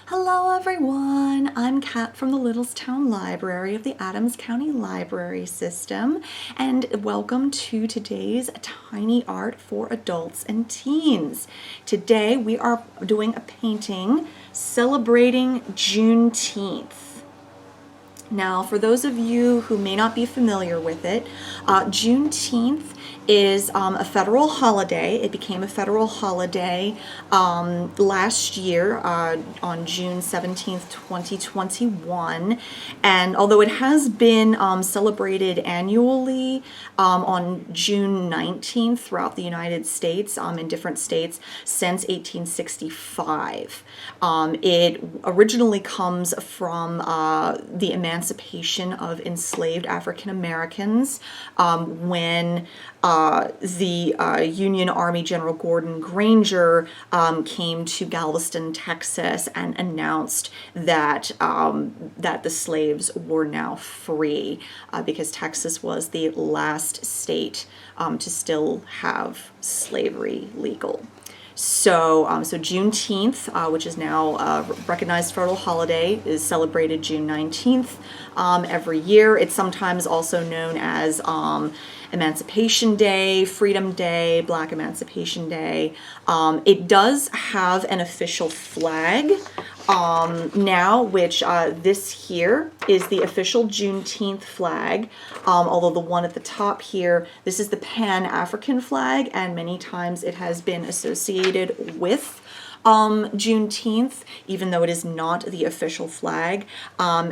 Hello everyone, I'm Kat from the Littlestown Library of the Adams County Library System, and welcome to today's Tiny Art for Adults and Teens. Today we are doing a painting celebrating Juneteenth. Now, for those of you who may not be familiar with it, Juneteenth is a federal holiday. It became a federal holiday last year on June 17th, 2021. And although it has been celebrated annually on June 19th throughout the United States, in different states, since 1865. It originally comes from the emancipation of enslaved African Americans when the Union Army General Gordon Granger came to Galveston, Texas, and announced that that the slaves were now free because Texas was the last state to still have slavery legal. So Juneteenth, which is now a recognized federal holiday, is celebrated June 19th every year. It's sometimes also known as Emancipation Day, Freedom Day, Black Emancipation Day. It does have an official flag now, which this here is the official Juneteenth flag, although the one at the top here, this is the Pan-African flag, and many times it has been associated with Juneteenth, even though it is not the official flag.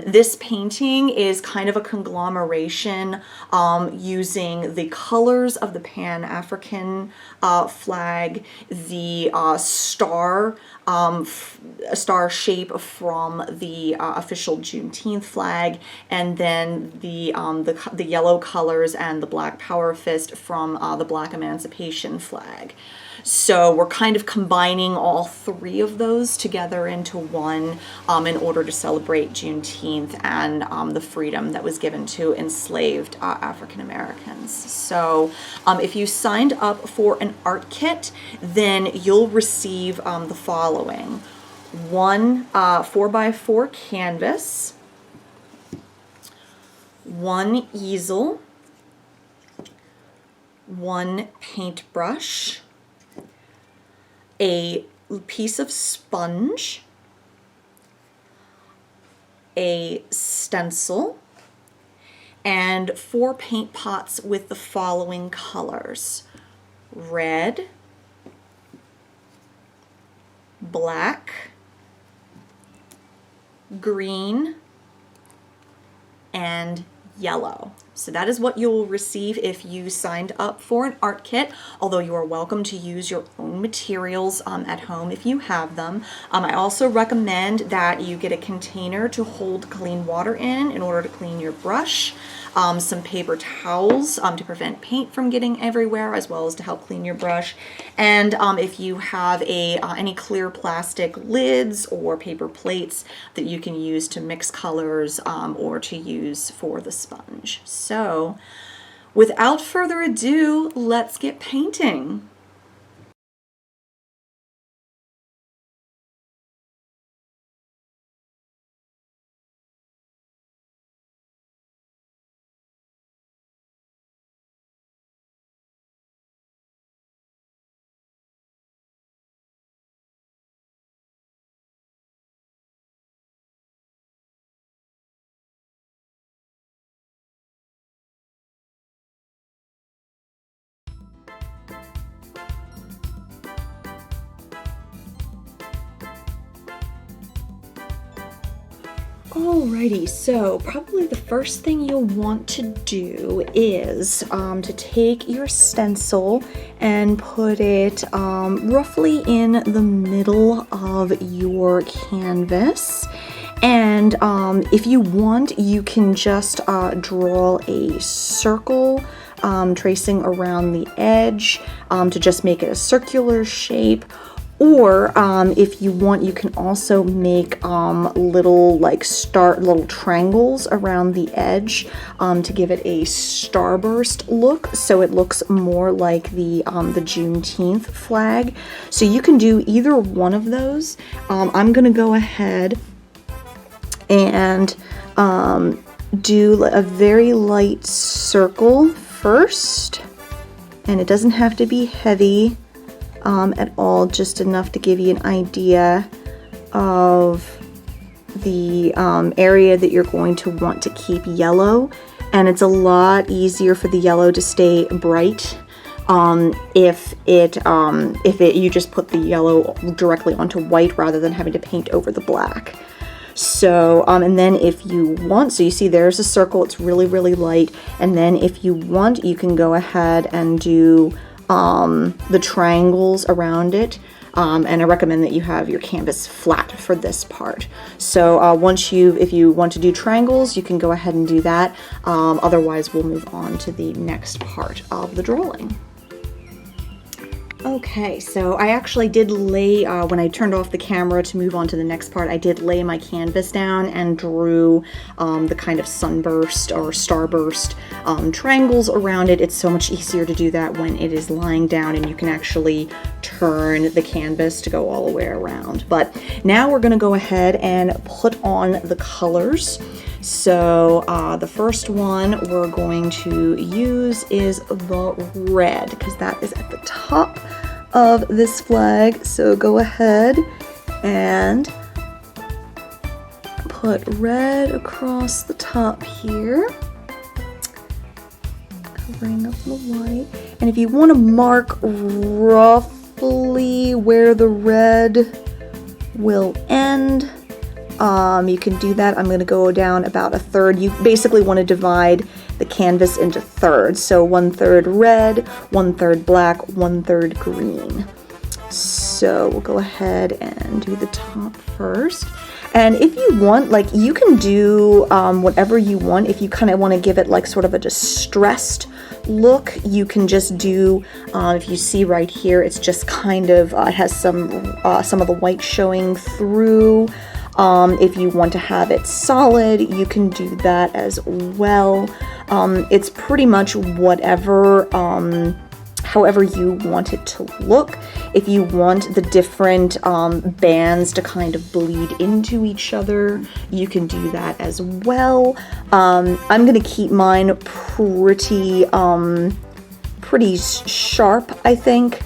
This painting is kind of a conglomeration using the colors of the Pan-African flag, the star shape from the official Juneteenth flag, and then the yellow colors and the black power fist from the Black Emancipation flag. So we're kind of combining all three of those together into one in order to celebrate Juneteenth and the freedom that was given to enslaved African Americans. So if you signed up for an art kit, then you'll receive the following: one 4x4 canvas, one easel, one paintbrush, a piece of sponge, a stencil, and 4 paint pots with the following colors: red, black, green, and yellow. So that is what you'll receive if you signed up for an art kit, although you are welcome to use your own materials at home if you have them. I also recommend that you get a container to hold clean water in order to clean your brush, some paper towels to prevent paint from getting everywhere, as well as to help clean your brush. And if you have any clear plastic lids or paper plates that you can use to mix colors or to use for the sponge. So, without further ado, let's get painting. Alrighty, so probably the first thing you'll want to do is to take your stencil and put it roughly in the middle of your canvas. And if you want, you can just draw a circle, tracing around the edge to just make it a circular shape. Or if you want, you can also make little little triangles around the edge to give it a starburst look, so it looks more like the Juneteenth flag. So you can do either one of those. I'm gonna go ahead and do a very light circle first, and it doesn't have to be heavy at all, just enough to give you an idea of the area that you're going to want to keep yellow. And it's a lot easier for the yellow to stay bright if you just put the yellow directly onto white rather than having to paint over the black. So, and then if you want, so you see there's a circle, it's really, really light. And then if you want, you can go ahead and do the triangles around it. And I recommend that you have your canvas flat for this part. So if you want to do triangles, you can go ahead and do that. Otherwise, we'll move on to the next part of the drawing. Okay, so I actually did lay, when I turned off the camera to move on to the next part, I did lay my canvas down and drew the kind of sunburst or starburst triangles around it. It's so much easier to do that when it is lying down and you can actually turn the canvas to go all the way around. But now we're going to go ahead and put on the colors. So the first one we're going to use is the red, because that is at the top of this flag. So go ahead and put red across the top here, covering up the white. And if you want to mark roughly where the red will end, you can do that. I'm going to go down about a third. You basically want to divide the canvas into thirds. So 1/3 red, 1/3 black, 1/3 green. So we'll go ahead and do the top first. And if you want, you can do whatever you want. If you kind of want to give it sort of a distressed look, you can just do, if you see right here, it's just kind of, it has some of the white showing through. If you want to have it solid, you can do that as well. It's pretty much whatever, however you want it to look. If you want the different bands to kind of bleed into each other, you can do that as well. I'm going to keep mine pretty sharp, I think,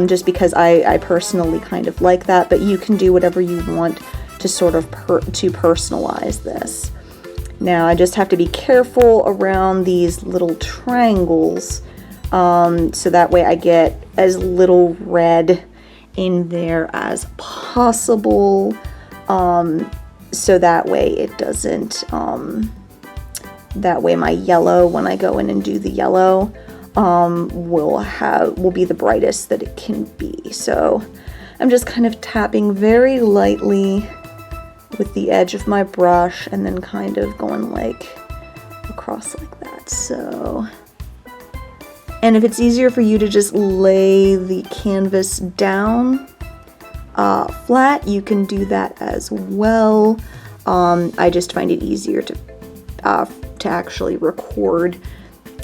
just because I personally kind of like that, but you can do whatever you want to sort of to personalize this. Now I just have to be careful around these little triangles, so that way I get as little red in there as possible, so that way it doesn't, that way my yellow, when I go in and do the yellow, will be the brightest that it can be. So I'm just kind of tapping very lightly with the edge of my brush and then kind of going across like that. So, and if it's easier for you to just lay the canvas down flat, you can do that as well. I just find it easier to actually record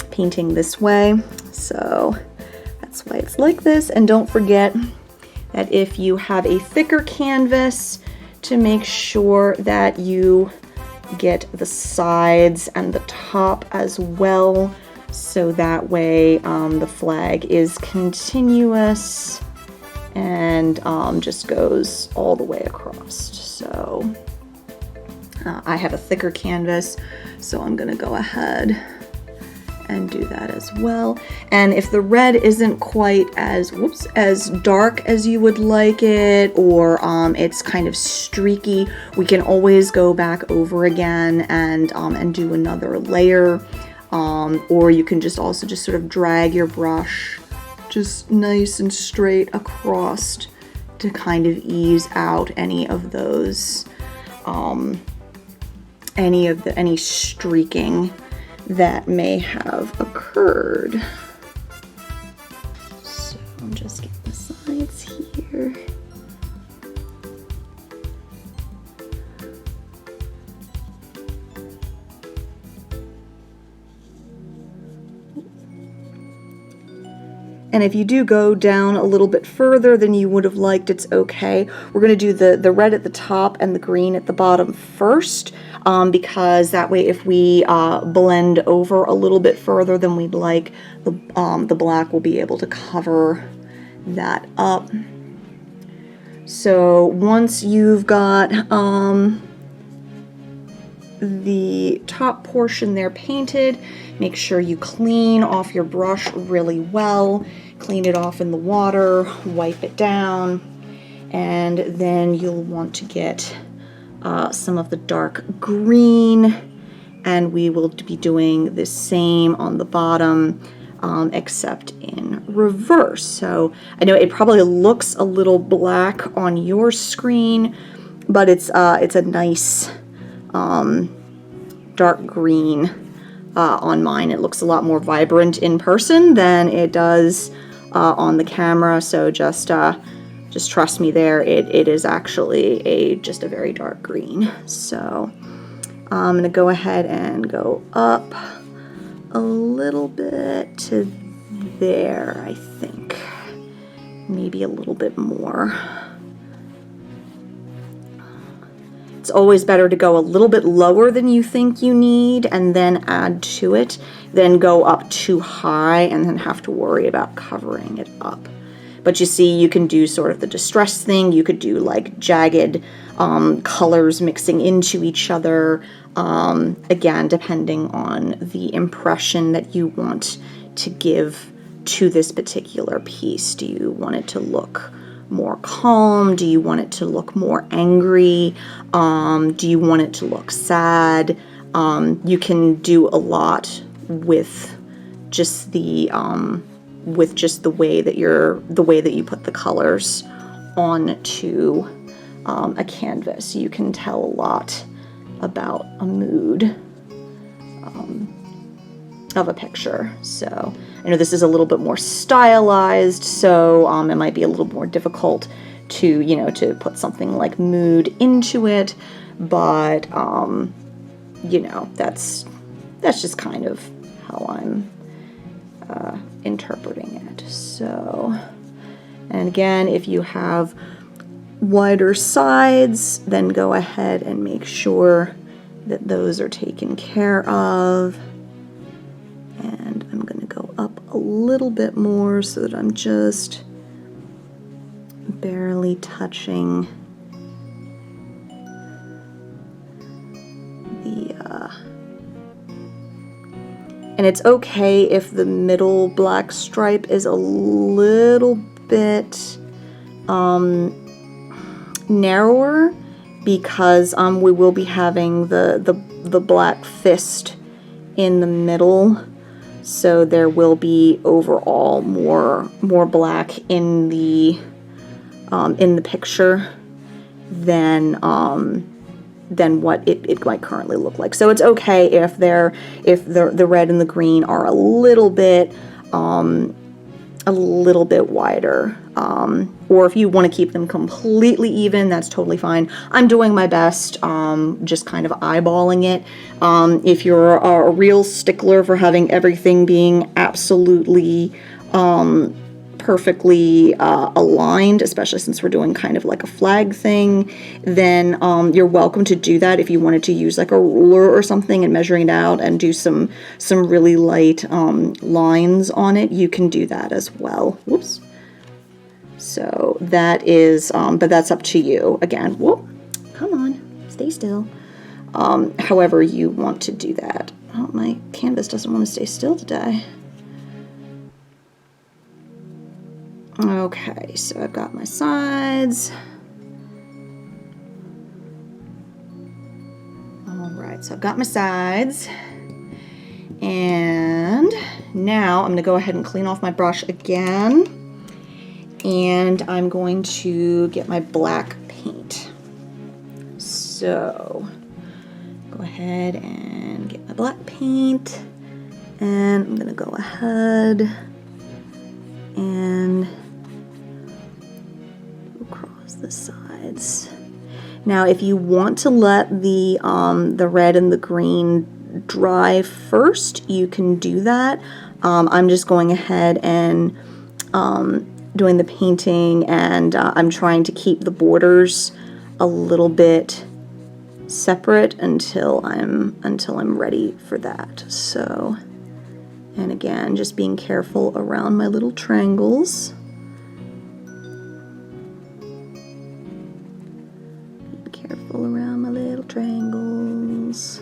painting this way, so that's why it's like this. And don't forget that if you have a thicker canvas, to make sure that you get the sides and the top as well, so that way the flag is continuous and just goes all the way across. So I have a thicker canvas, so I'm gonna go ahead and do that as well. And if the red isn't quite as dark as you would like it, or it's kind of streaky, we can always go back over again and do another layer, or you can just sort of drag your brush just nice and straight across to kind of ease out any of those any streaking that may have occurred. So just get the sides here. And if you do go down a little bit further than you would have liked, it's okay. We're going to do the red at the top and the green at the bottom first, because that way if we blend over a little bit further than we'd like, the black will be able to cover that up. So once you've got the top portion there painted, make sure you clean off your brush really well. Clean it off in the water, wipe it down, and then you'll want to get some of the dark green, and we will be doing the same on the bottom, except in reverse. So I know it probably looks a little black on your screen, but it's a nice dark green on mine. It looks a lot more vibrant in person than it does on the camera, so just trust me there. It is actually just a very dark green. So I'm gonna go ahead and go up a little bit to there, I think. Maybe a little bit more. It's always better to go a little bit lower than you think you need and then add to it, than go up too high and then have to worry about covering it up. But you see, you can do sort of the distress thing. You could do like jagged colors mixing into each other, again, depending on the impression that you want to give to this particular piece. Do you want it to look more calm? Do you want it to look more angry? Do you want it to look sad? You can do a lot with just the way that you put the colors onto a canvas. You can tell a lot about a mood of a picture. So I know this is a little bit more stylized, so it might be a little more difficult to put something like mood into it, but that's just kind of how I'm interpreting it. So, and again, if you have wider sides, then go ahead and make sure that those are taken care of. And I'm going to go up a little bit more so that I'm just barely touching the and it's okay if the middle black stripe is a little bit narrower, because we will be having the black fist in the middle, so there will be overall more black in the picture than what it might currently look like. So it's okay if the red and the green are a little bit wider, or if you want to keep them completely even, that's totally fine. I'm doing my best, just kind of eyeballing it. If you're a real stickler for having everything being absolutely perfectly aligned, especially since we're doing kind of like a flag thing, then you're welcome to do that. If you wanted to use like a ruler or something and measuring it out and do some really light lines on it, you can do that as well. Whoops. So that is, but that's up to you. Again, whoop, come on, stay still. However you want to do that. Oh, my canvas doesn't want to stay still today. Okay, so I've got my sides. All right, so I've got my sides. And now I'm going to go ahead and clean off my brush again. And I'm going to get my black paint. So, go ahead and get my black paint. And I'm going to go ahead and the sides. Now, if you want to let the red and the green dry first, you can do that. I'm just going ahead and doing the painting, and I'm trying to keep the borders a little bit separate until I'm ready for that. So, and again, just being careful around my little triangles. Careful around my little triangles.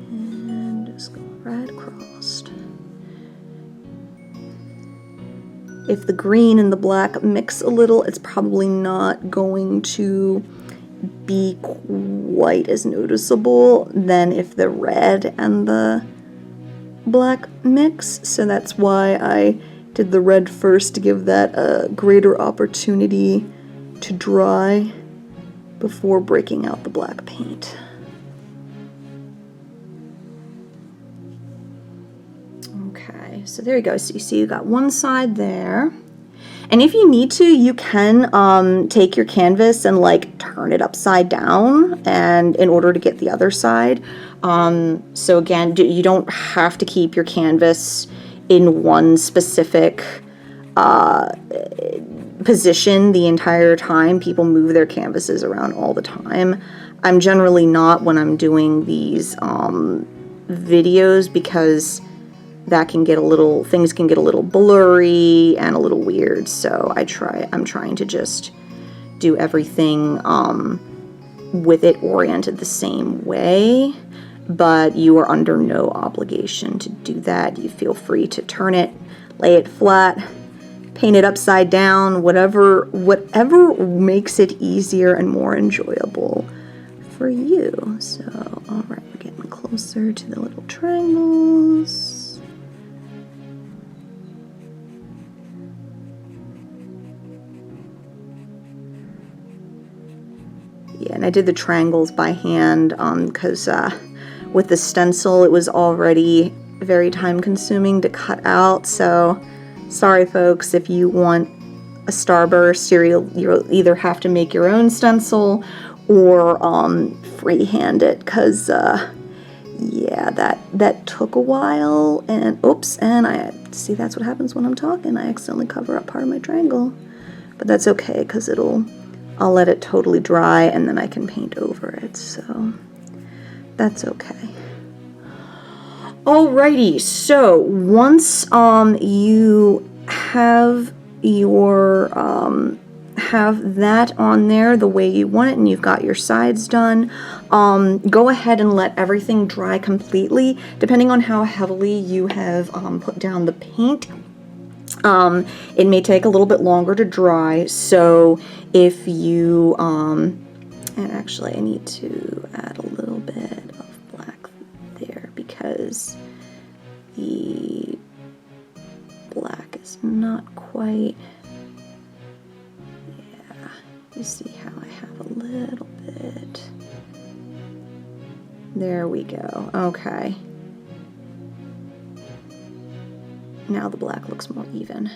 And just go right across. If the green and the black mix a little, it's probably not going to be quite as noticeable than if the red and the black mix. So that's why I did the red first, to give that a greater opportunity to dry before breaking out the black paint. Okay, so there you go. So you see you got one side there. And if you need to, you can take your canvas and like turn it upside down, and in order to get the other side. So again, you don't have to keep your canvas in one specific position the entire time. People move their canvases around all the time. I'm generally not when I'm doing these videos, because that can get things can get a little blurry and a little weird. So I'm trying to just do everything with it oriented the same way, but you are under no obligation to do that. You feel free to turn it, lay it flat, paint it upside down, whatever makes it easier and more enjoyable for you. So, all right, we're getting closer to the little triangles. Yeah, and I did the triangles by hand because with the stencil it was already very time consuming to cut out. So sorry folks, if you want a starburst, you'll either have to make your own stencil or freehand it, because yeah, that took a while. And oops, and I see, that's what happens when I'm talking. I accidentally cover up part of my triangle, but that's okay, because I'll let it totally dry and then I can paint over it, so that's okay. Alrighty, so once you have your have that on there the way you want it, and you've got your sides done, go ahead and let everything dry completely. Depending on how heavily you have put down the paint, it may take a little bit longer to dry. So if you and actually I need to add a little bit of black there, because the black is not quite, yeah, you see how I have a little bit. There we go. Okay. Now the black looks more even.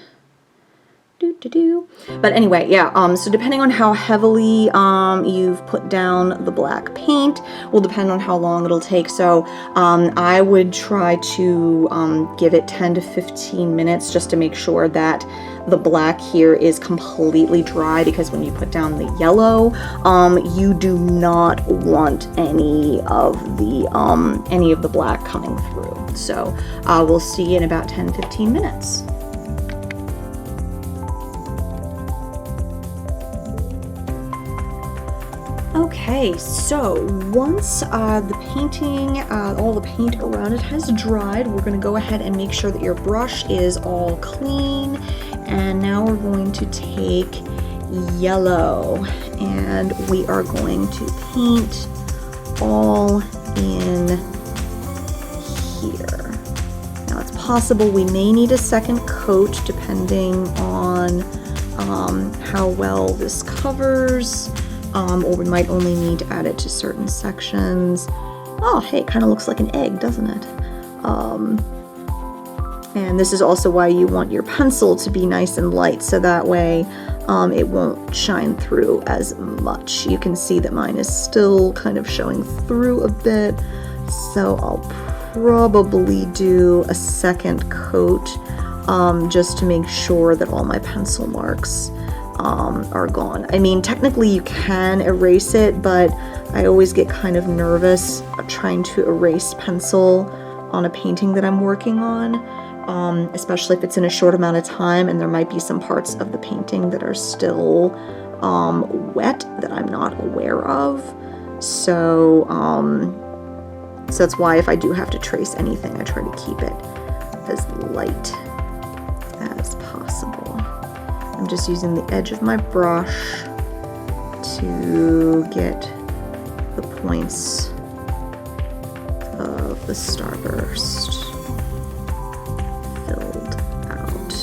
But anyway, yeah, so depending on how heavily you've put down the black paint will depend on how long it'll take. So I would try to give it 10 to 15 minutes just to make sure that the black here is completely dry, because when you put down the yellow, you do not want any of the black coming through. So we'll see in about 10-15 minutes. Okay, so once the painting, all the paint around it has dried, we're going to go ahead and make sure that your brush is all clean. And now we're going to take yellow and we are going to paint all in here. Now it's possible we may need a second coat depending on how well this covers. Or we might only need to add it to certain sections. Oh, hey, it kind of looks like an egg, doesn't it? And this is also why you want your pencil to be nice and light, so that way it won't shine through as much. You can see that mine is still kind of showing through a bit, so I'll probably do a second coat just to make sure that all my pencil marks are gone. I mean, technically you can erase it, but I always get kind of nervous trying to erase pencil on a painting that I'm working on, especially if it's in a short amount of time and there might be some parts of the painting that are still wet that I'm not aware of. So, so that's why if I do have to trace anything, I try to keep it as light as possible. I'm just using the edge of my brush to get the points of the starburst filled out.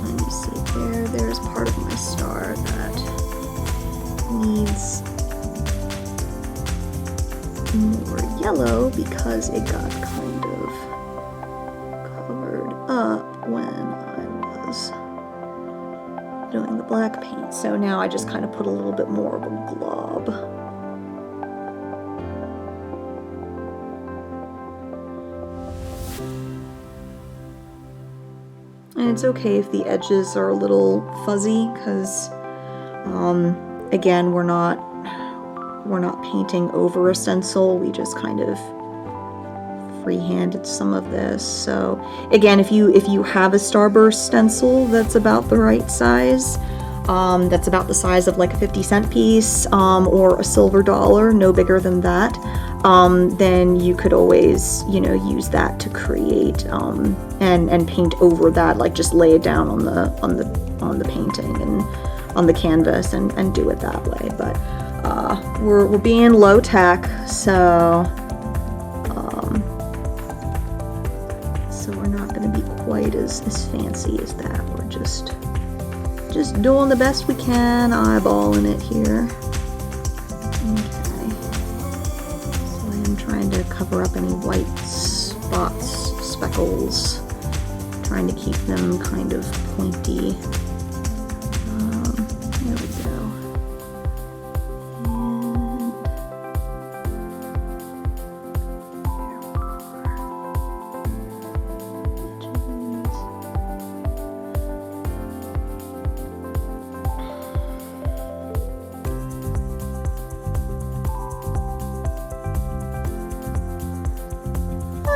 Let me see there. There's part of my star that needs more yellow because it got kind of covered up when I was doing the black paint. So now I just kind of put a little bit more of a glob. And it's okay if the edges are a little fuzzy because again, we're not painting over a stencil, we just kind of freehanded some of this. So again, if you have a starburst stencil that's about the right size, that's about the size of like a 50-cent piece, or a silver dollar, no bigger than that, then you could always, you know, use that to create and paint over that, like just lay it down on the painting and on the canvas and do it that way. But we're being low tech, so we're not going to be quite as fancy as that. We're just doing the best we can, eyeballing it here. Okay, so I am trying to cover up any white spots, speckles, trying to keep them kind of pointy. There we go.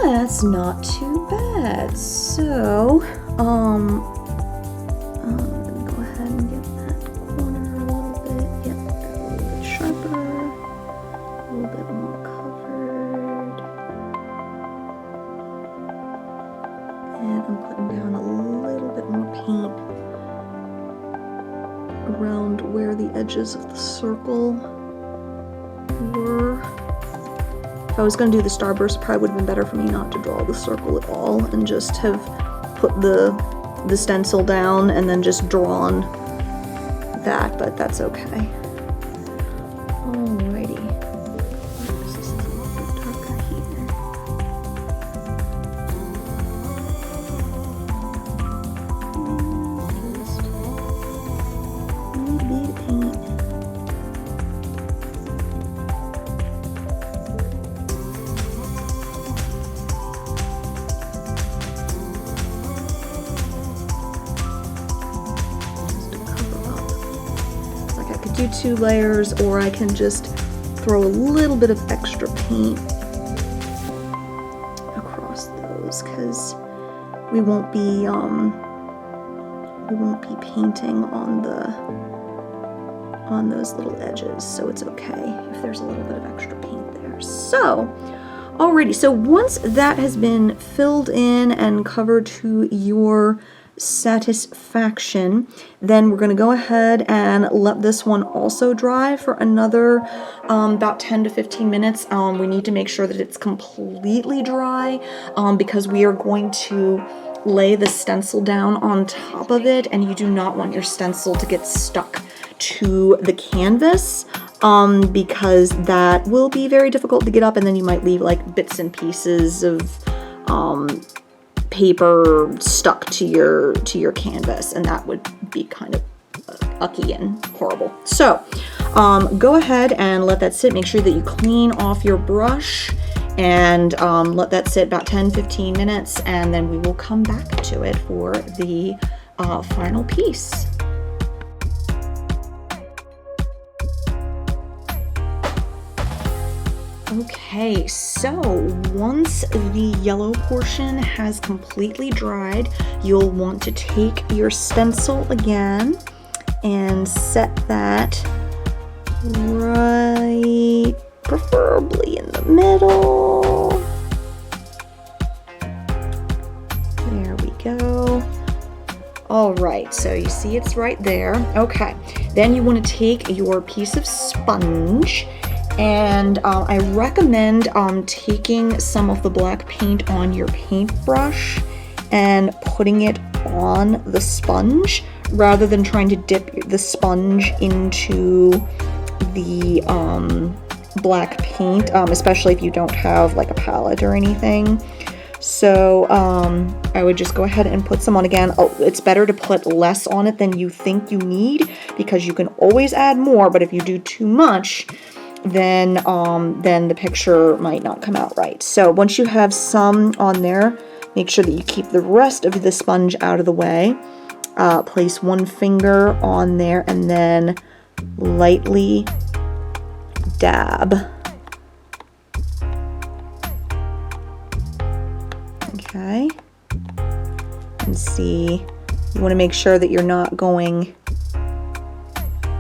That's not too bad. So, I'm gonna go ahead and get that corner a little bit, yep, a little bit sharper, a little bit more covered. And I'm putting down a little bit more paint around where the edges of the circle were. If I was going to do the starburst, it probably would have been better for me not to draw the circle at all and just have put the stencil down and then just drawn that, but that's okay. Alrighty. This is a little bit darker here. And just a little bit of paint. Do 2 layers, or I can just throw a little bit of extra paint across those because we won't be painting on those little edges, so it's okay if there's a little bit of extra paint there. So alrighty, so once that has been filled in and covered to your satisfaction. Then we're going to go ahead and let this one also dry for another about 10 to 15 minutes. We need to make sure that it's completely dry because we are going to lay the stencil down on top of it, and you do not want your stencil to get stuck to the canvas because that will be very difficult to get up, and then you might leave like bits and pieces of paper stuck to your canvas, and that would be kind of ucky and horrible. So go ahead and let that sit. Make sure that you clean off your brush and let that sit about 10-15 minutes, and then we will come back to it for the final piece. Okay, so once the yellow portion has completely dried, you'll want to take your stencil again and set that right, preferably in the middle. There we go. All right, so you see it's right there. Okay, then you want to take your piece of sponge, and I recommend taking some of the black paint on your paintbrush and putting it on the sponge rather than trying to dip the sponge into the black paint, especially if you don't have like a palette or anything. So I would just go ahead and put some on again. Oh, it's better to put less on it than you think you need because you can always add more, but if you do too much, then the picture might not come out right. So once you have some on there, make sure that you keep the rest of the sponge out of the way. Place one finger on there and then lightly dab. Okay. And see, you want to make sure that you're not going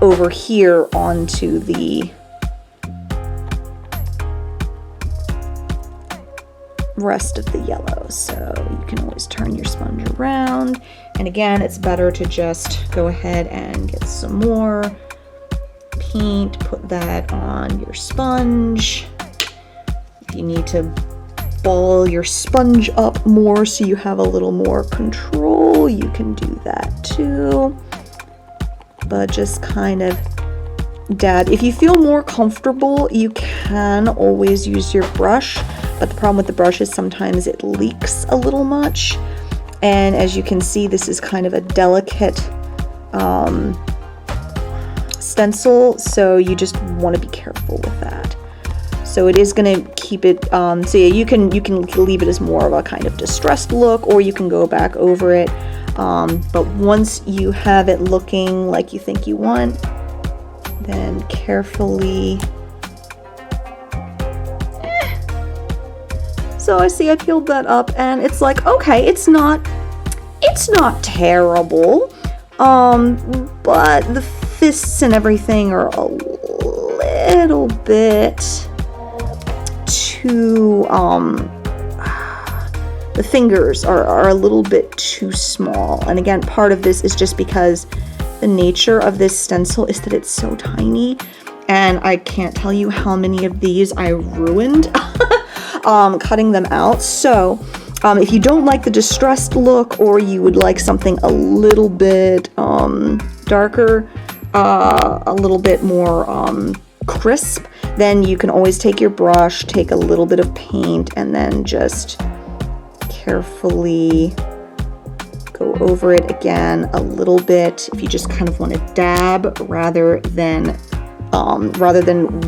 over here onto the rest of the yellow. So you can always turn your sponge around, and again, it's better to just go ahead and get some more paint, put that on your sponge. If you need to ball your sponge up more so you have a little more control, you can do that too, but just kind of dab. If you feel more comfortable, you can always use your brush, but the problem with the brush is sometimes it leaks a little much, and as you can see, this is kind of a delicate stencil, so you just want to be careful with that. So it is going to keep it, so yeah, you can leave it as more of a kind of distressed look, or you can go back over it, but once you have it looking like you think you want, then carefully, so I see I peeled that up, and it's like, okay, it's not terrible, but the fists and everything are a little bit too, the fingers are a little bit too small, and again, part of this is just because the nature of this stencil is that it's so tiny, and I can't tell you how many of these I ruined cutting them out. So if you don't like the distressed look, or you would like something a little bit darker, a little bit more crisp, then you can always take your brush, take a little bit of paint, and then just carefully go over it again a little bit. If you just kind of want to dab rather than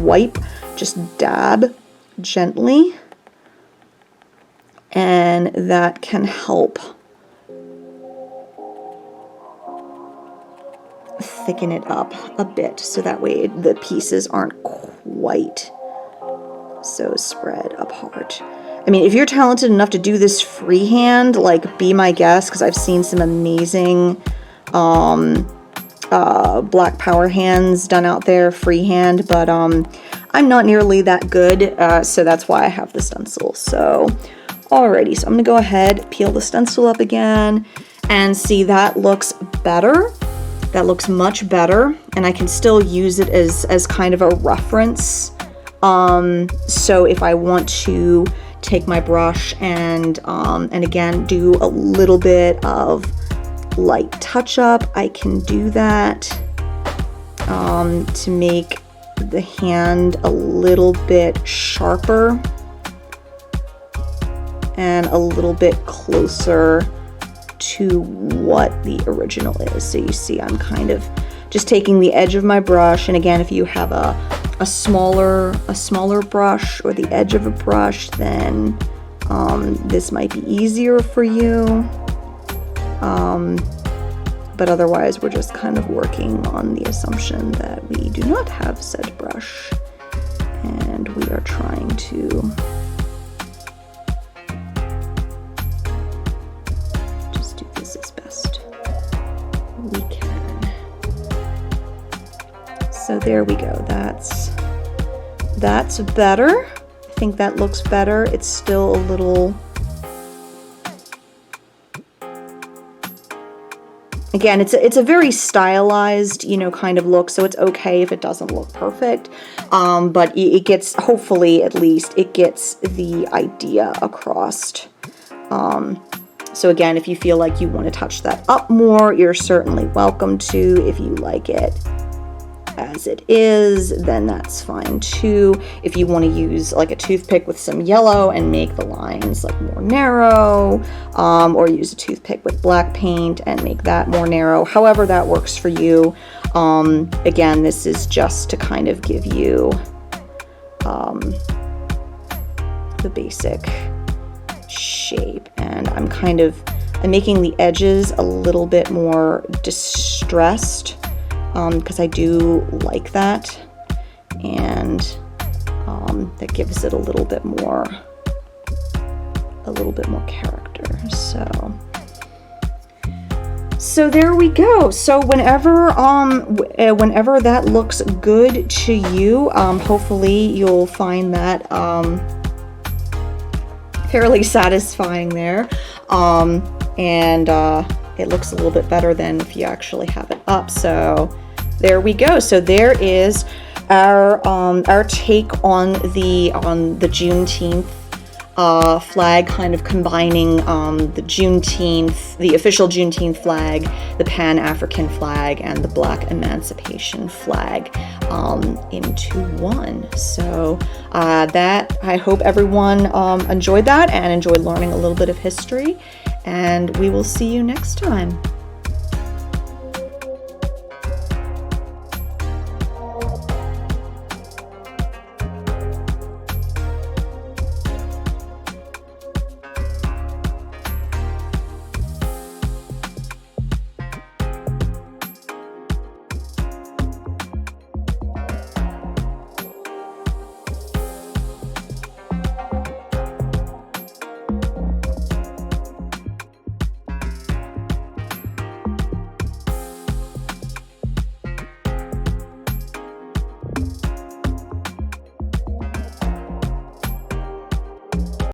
wipe, just dab gently, and that can help thicken it up a bit, so that way the pieces aren't quite so spread apart. I mean, if you're talented enough to do this freehand, like, be my guest, because I've seen some amazing black power hands done out there freehand, but I'm not nearly that good, so that's why I have the stencil. So alrighty, so I'm gonna go ahead, peel the stencil up again, And see, that looks better. That looks much better, and I can still use it as kind of a reference. So if I want to take my brush and again do a little bit of light touch up, I can do that to make the hand a little bit sharper and a little bit closer to what the original is. So you see I'm kind of just taking the edge of my brush, and again, if you have a smaller brush or the edge of a brush, then this might be easier for you. But otherwise, we're just kind of working on the assumption that we do not have said brush, and we are trying to just do this as best we can. So there we go. That's better. I think that looks better. It's still a little, again, it's a very stylized, you know, kind of look, so it's okay if it doesn't look perfect, but it gets, hopefully at least, it gets the idea across. So again, if you feel like you want to touch that up more, you're certainly welcome to. If you like it as it is, then that's fine too. If you want to use like a toothpick with some yellow and make the lines like more narrow, or use a toothpick with black paint and make that more narrow, however that works for you. Again, this is just to kind of give you the basic shape, and I'm making the edges a little bit more distressed, because I do like that, and that gives it a little bit more character. So there we go. So whenever that looks good to you, hopefully you'll find that fairly satisfying there, and it looks a little bit better than if you actually have it up. So there we go. So there is our take on the Juneteenth flag, kind of combining the official Juneteenth flag, the Pan-African flag, and the Black Emancipation flag into one. So that, I hope everyone enjoyed that and enjoyed learning a little bit of history, and we will see you next time.